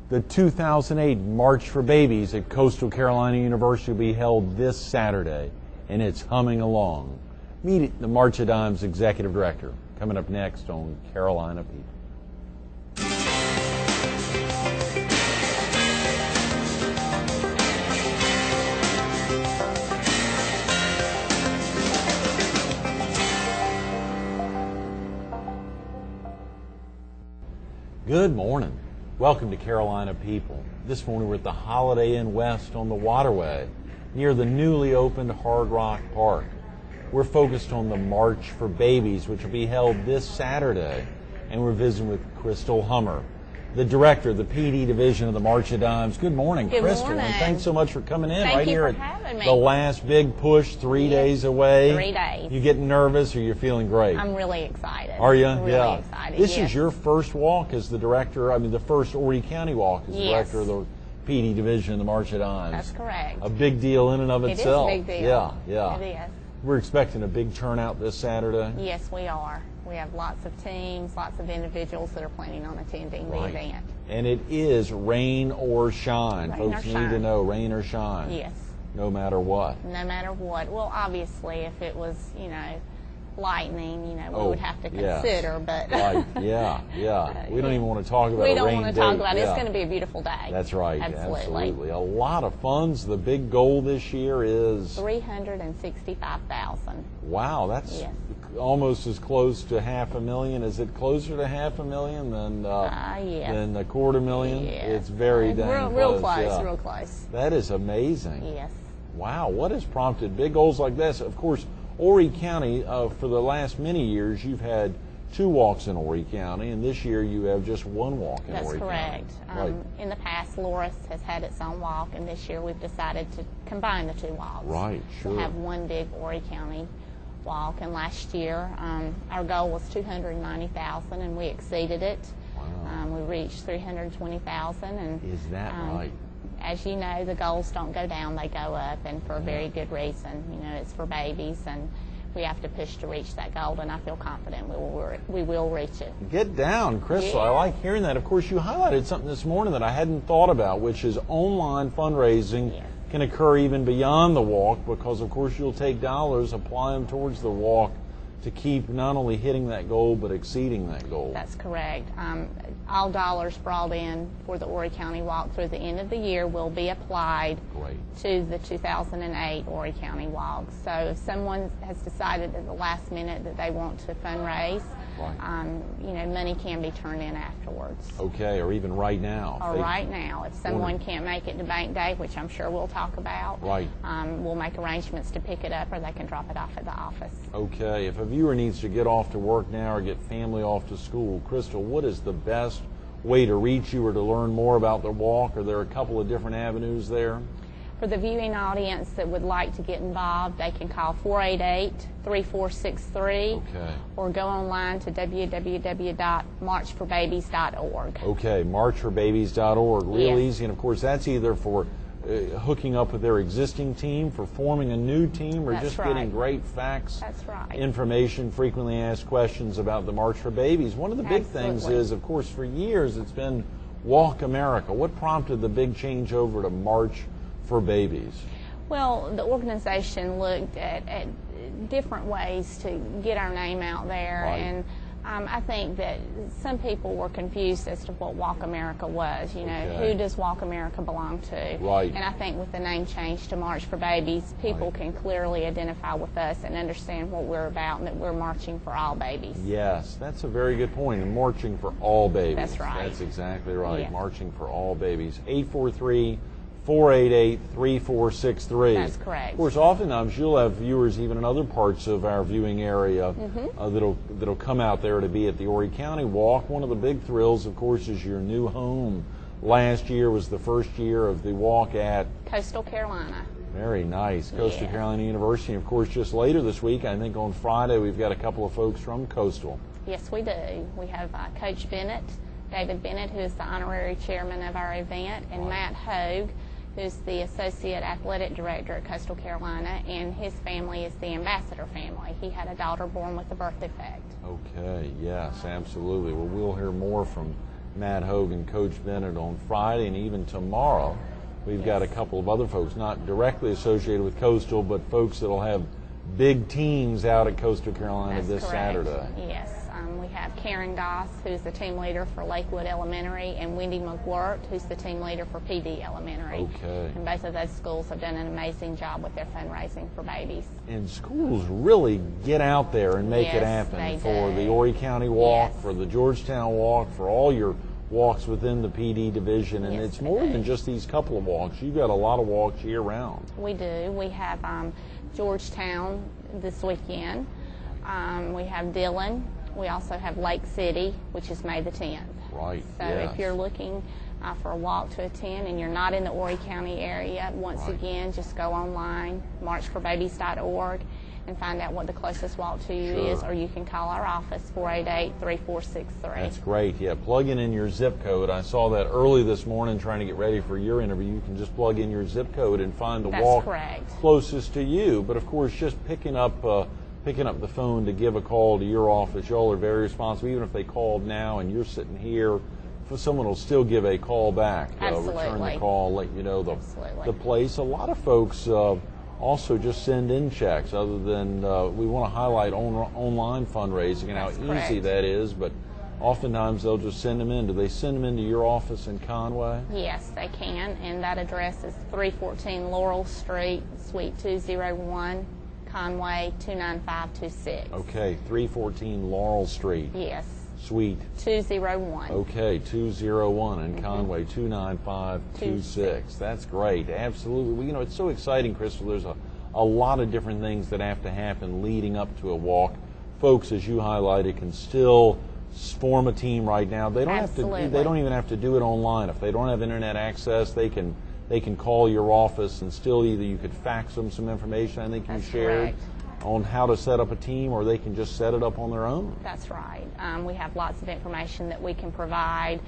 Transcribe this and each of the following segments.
The 2008 March for Babies at Coastal Carolina University will be held this Saturday, and it's humming along. Meet the March of Dimes Executive Director, coming up next on Carolina People. Good morning. Welcome to Carolina People. This morning we're at the Holiday Inn West on the Waterway near the newly opened Hard Rock Park. We're focused on the March for Babies, which will be held this Saturday, and we're visiting with Crystal Hummer, the director of the PD division of the March of Dimes. Good morning, Good Crystal. morning. And thanks so much for coming in. Thank right you here for having me. The last big push, 3 days away. 3 days. You getting nervous or you're feeling great? I'm really excited. Are you? Really yeah. excited. This yes. is your first walk as the director, the first Horry County walk as the Yes. director of the PD division of the March of Dimes. That's correct. A big deal in and of itself. It is a big deal. Yeah, yeah. It is. We're expecting a big turnout this Saturday. Yes, we are. We have lots of teams, lots of individuals that are planning on attending the event. And it is rain or shine. Rain Folks or need shine. to know rain or shine. Yes. No matter what. No matter what. Well, obviously, if it was, lightning, we would have to yes. consider, but Right, yeah, yeah. We don't even want to talk about we a don't rain want to talk date. about it. Yeah. It's going to be a beautiful day. That's right, Absolutely. A lot of funds. The big goal this year is $365,000. wow, that's Yes. almost as close to $500,000. Is it closer to $500,000 than Yes. than $250,000? Yes. It's very dang real close, yeah. real close. That is amazing. Yes. Wow, what has prompted big goals like this? Of course, Horry County, for the last many years, you've had 2 walks in Horry County, and this year you have just 1 walk in Horry County. That's correct. Right. In the past, Loris has had its own walk, and this year we've decided to combine the 2 walks. Right, sure. To have one big Horry County walk. And last year, our goal was $290,000, and we exceeded it. Wow. We reached $320,000, and Is that right? As you know, the goals don't go down; they go up, and for a very good reason. It's for babies, and we have to push to reach that goal, and I feel confident we will reach it. Get down, Crystal. Yeah. I like hearing that. Of course, you highlighted something this morning that I hadn't thought about, which is online fundraising Yes. can occur even beyond the walk because, of course, you'll take dollars, apply them towards the walk to keep not only hitting that goal but exceeding that goal. That's correct. All dollars brought in for the Horry County Walk through the end of the year will be applied Great. to the 2008 Horry County Walk. So if someone has decided at the last minute that they want to fundraise, Right. money can be turned in afterwards. Okay, or even right now. Or right now, if someone can't make it to bank day, which I'm sure we'll talk about, Right. We'll make arrangements to pick it up, or they can drop it off at the office. Okay, if a viewer needs to get off to work now or get family off to school, Crystal, what is the best way to reach you or to learn more about the walk? Are there a couple of different avenues there? For the viewing audience that would like to get involved, they can call 488-3463 Okay. or go online to www.marchforbabies.org. Okay, marchforbabies.org. Real Yes. easy. And, of course, that's either for hooking up with their existing team, for forming a new team, or That's just right. getting great facts, That's right. information, frequently asked questions about the March for Babies. One of the big things Absolutely. is, of course, for years it's been Walk America. What prompted the big change over to March for Babies? Well, the organization looked at different ways to get our name out there, Right. and I think that some people were confused as to what Walk America was. Okay. Who does Walk America belong to? Right. And I think with the name change to March for Babies, people can clearly identify with us and understand what we're about and that we're marching for all babies. Yes, that's a very good point. And marching for all babies. That's right. That's exactly right. Yeah. Marching for all babies. 843-488-3463. That's correct. Of course, oftentimes you'll have viewers even in other parts of our viewing area Mm-hmm. that'll come out there to be at the Horry County Walk. One of the big thrills, of course, is your new home. Last year was the first year of the walk at Coastal Carolina. very nice. Coastal Yeah. Carolina University. Of course, just later this week, I think on Friday, we've got a couple of folks from Coastal. Yes, we do. We have Coach Bennett, David Bennett, who is the honorary chairman of our event, and Matt Hogue, who's the Associate Athletic Director at Coastal Carolina, and his family is the Ambassador family. He had a daughter born with a birth defect. Okay, yes, absolutely. Well, we'll hear more from Matt Hogan, Coach Bennett on Friday, and even tomorrow. We've got a couple of other folks, not directly associated with Coastal, but folks that'll have big teams out at Coastal Carolina this Saturday. Yes. We have Karen Goss, who's the team leader for Lakewood Elementary, and Wendy McWirt, who's the team leader for PD Elementary. Okay. And both of those schools have done an amazing job with their fundraising for babies. And schools really get out there and make it happen for the Horry County Walk, for the Georgetown Walk, for all your walks within the PD division. And it's more than just these couple of walks. You've got a lot of walks year round. We do. We have Georgetown this weekend. We have Dillon. We also have Lake City, which is May the 10th. Right. So if you're looking for a walk to attend and you're not in the Horry County area, once again, just go online, marchforbabies.org, and find out what the closest walk to you is, or you can call our office, 488-3463. That's great. Yeah, plugging in your zip code. I saw that early this morning trying to get ready for your interview. You can just plug in your zip code and find the walk closest to you. But, of course, just picking up the phone to give a call to your office. Y'all are very responsive. Even if they called now and you're sitting here, someone will still give a call back. Return the call, let you know the place. A lot of folks also just send in checks, other than we want to highlight online fundraising and how easy that is, but oftentimes they'll just send them in. Do they send them into your office in Conway? Yes, they can, and that address is 314 Laurel Street, Suite 201, Conway 29526. Okay, 314 Laurel Street. Yes. Suite 201. Okay, 201 in Conway 29526. That's great. Absolutely. Well, you know, it's so exciting, Crystal. There's a lot of different things that have to happen leading up to a walk. Folks, as you highlighted, can still form a team right now. They don't They don't even have to do it online. If they don't have internet access, they can call your office, and still either you could fax them some information I think you shared on how to set up a team, or they can just set it up on their own. That's right. We have lots of information that we can provide,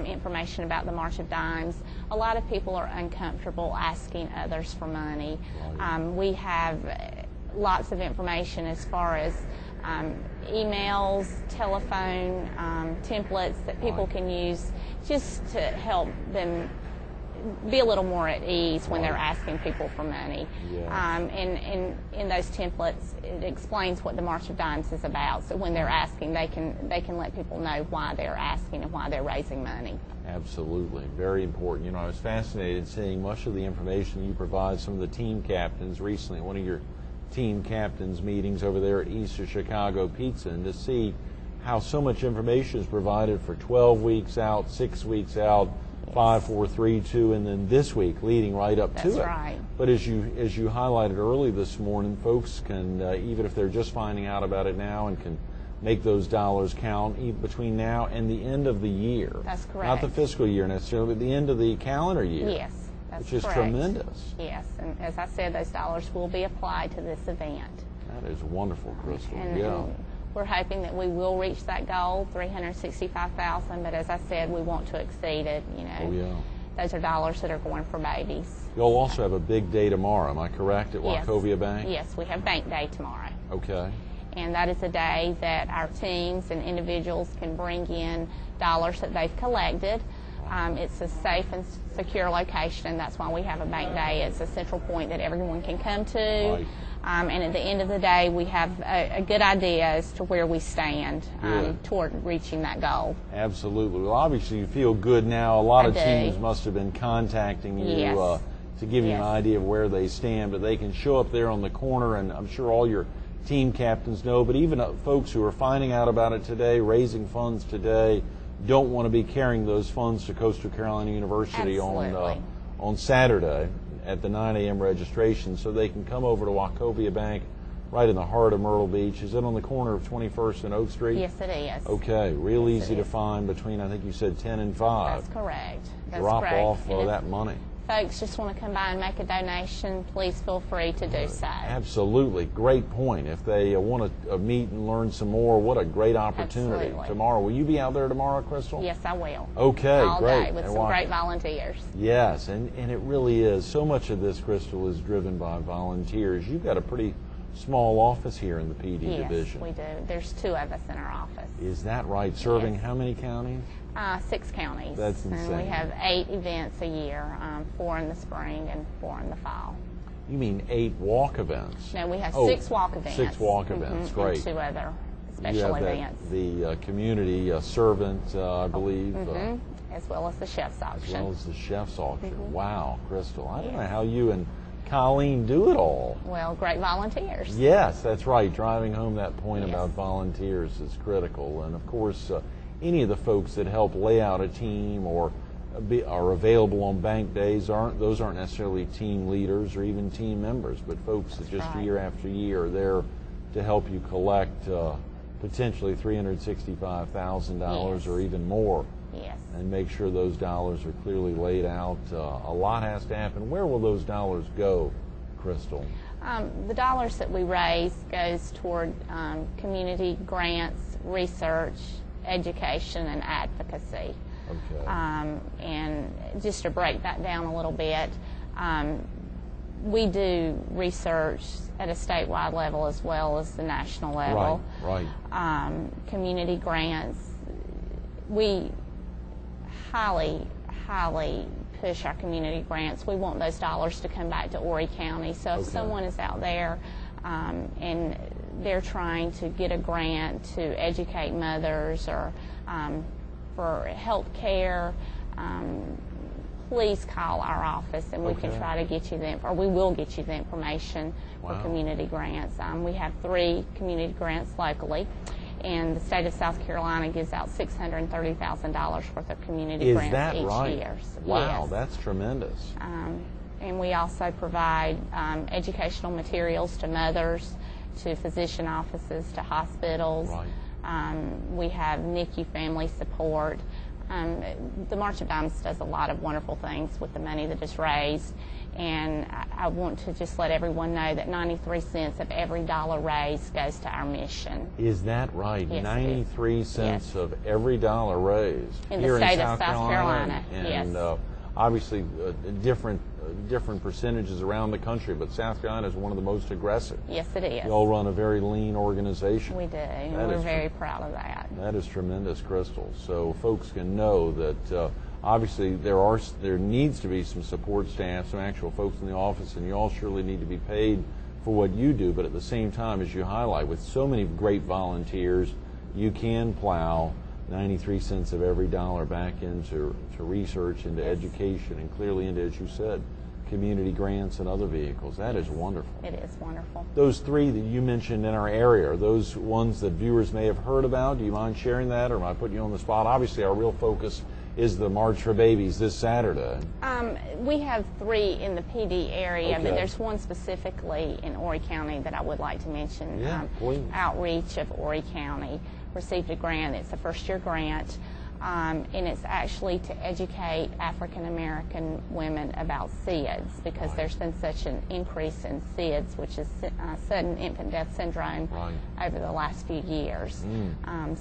information about the March of Dimes. A lot of people are uncomfortable asking others for money. We have lots of information as far as emails, telephone, templates that people can use just to help them be a little more at ease when they're asking people for money. And in those templates, it explains what the March of Dimes is about. So when they're asking, they can let people know why they're asking and why they're raising money. Absolutely. Very important. You know, I was fascinated seeing much of the information you provide some of the team captains recently at one of your team captains meetings over there at East of Chicago Pizza, and to see how so much information is provided for 12 weeks out, 6 weeks out, 5, 4, 3, 2, and then this week leading right up to it. That's right. But as you highlighted early this morning, folks can, even if they're just finding out about it now, and can make those dollars count between now and the end of the year. That's correct. Not the fiscal year necessarily, but the end of the calendar year. Yes, that's correct. Which is tremendous. Yes, and as I said, those dollars will be applied to this event. That is wonderful, Crystal. And we're hoping that we will reach that goal, $365,000, but as I said, we want to exceed it. You know, those are dollars that are going for babies. You'll also have a big day tomorrow, am I correct, at Wachovia Bank? Yes, we have Bank Day tomorrow. Okay. And that is a day that our teams and individuals can bring in dollars that they've collected. It's a safe and secure location, and that's why we have a Bank Day. It's a central point that everyone can come to. Right. And at the end of the day, we have a good idea as to where we stand toward reaching that goal. Absolutely. Well, obviously you feel good now. A lot of teams must have been contacting you to give you an idea of where they stand, but they can show up there on the corner, and I'm sure all your team captains know, but even folks who are finding out about it today, raising funds today, don't want to be carrying those funds to Coastal Carolina University on Saturday at the 9 a.m. registration, so they can come over to Wachovia Bank right in the heart of Myrtle Beach. Is it on the corner of 21st and Oak Street? Yes, it is. Okay, real easy to find between, I think you said 10 and 5. That's correct. Drop off that money. Folks just want to come by and make a donation, please feel free to do so. Absolutely. Great point. If they want to meet and learn some more, what a great opportunity. Absolutely. Tomorrow. Will you be out there tomorrow, Crystal? Yes, I will. Okay, all great. Day with some great volunteers. Yes, and it really is. So much of this, Crystal, is driven by volunteers. You've got a pretty small office here in the PD division. Yes, we do. There's 2 of us in our office. Is that right? Serving how many counties? 6 counties. That's And insane. we have 8 events a year, 4 in the spring and 4 in the fall. You mean 8 walk events? No, we have Oh, 6 walk events. 6 walk events, great. And 2 other You special have events. the community servant, I believe, As well as the chef's auction. as well as the chef's auction. Wow, Crystal, I don't know Yes. how you and Colleen do it all. Well, great volunteers. Yes, that's right. Driving home that point Yes. about volunteers is critical. And of course, any of the folks that help lay out a team or are available on bank days those aren't necessarily team leaders or even team members, but folks that just right. year after year are there to help you collect potentially $365,000 Yes. or even more, Yes. and make sure those dollars are clearly laid out. A lot has to happen. Where will those dollars go, Crystal? The dollars that we raise goes toward community grants, research, education, and advocacy. Okay. And just to break that down a little bit, we do research at a statewide level as well as the national level. Right. Community grants, we highly push our community grants. We want those dollars to come back to Horry County. So if Okay. someone is out there and they're trying to get a grant to educate mothers or for health care, please call our office and we can Okay. try to get you or we will get you the information for Wow. community grants. We have 3 community grants locally, and the state of South Carolina gives out $630,000 worth of community Is grants that each right? year. Wow, Yes. that's tremendous. And we also provide educational materials to mothers, to physician offices, to hospitals. Right. We have NICU family support. The March of Dimes does a lot of wonderful things with the money that is raised, and I want to just let everyone know that 93 cents of every dollar raised goes to our mission. Is that right? Yes, it is. 93 cents Yes. of every dollar raised In the here state in of South Carolina, and yes. Obviously different percentages around the country, but South Carolina is one of the most aggressive. Yes, it is. You all run a very lean organization. We do, and That we're is very proud of that. That is tremendous, Crystal. So folks can know that obviously there needs to be some support staff, some actual folks in the office, and you all surely need to be paid for what you do. But at the same time, as you highlight, with so many great volunteers, you can plow 93 cents of every dollar back into research, into education, and clearly into, as you said, community grants and other vehicles. That is wonderful. It is wonderful. Those 3 that you mentioned in our area, are those ones that viewers may have heard about? Do you mind sharing that, or am I putting you on the spot? Obviously, our real focus is the March for Babies this Saturday. We have 3 in the PD area, Okay. but there's one specifically in Horry County that I would like to mention. Yeah, please. Outreach of Horry County received a grant. It's a first-year grant, and it's actually to educate African American women about SIDS, because Right. there's been such an increase in SIDS, which is sudden infant death syndrome, Right. over the last few years.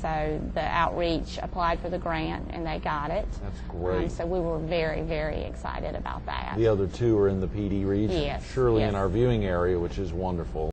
So the outreach applied for the grant, and they got it. That's great. So we were very, very excited about that. The other 2 are in the PD region, Yes, surely in yes. our viewing area, which is wonderful.